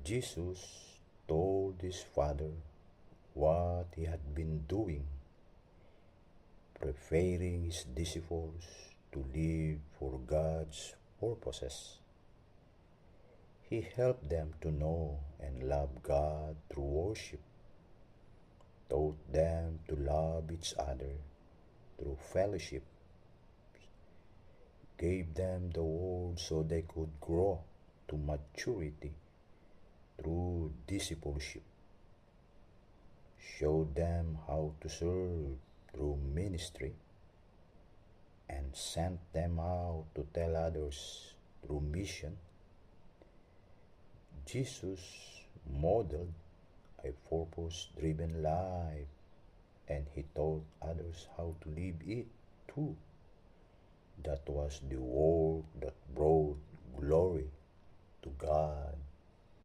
Jesus told his Father what he had been doing, preparing his disciples to live for God's purposes. He helped them to know and love God through worship, taught them to love each other through fellowship, gave them the word so they could grow to maturity through discipleship, showed them how to serve through ministry, and sent them out to tell others through mission. Jesus modeled a purpose-driven life, and he taught others how to live it too. That was the work that brought glory to God.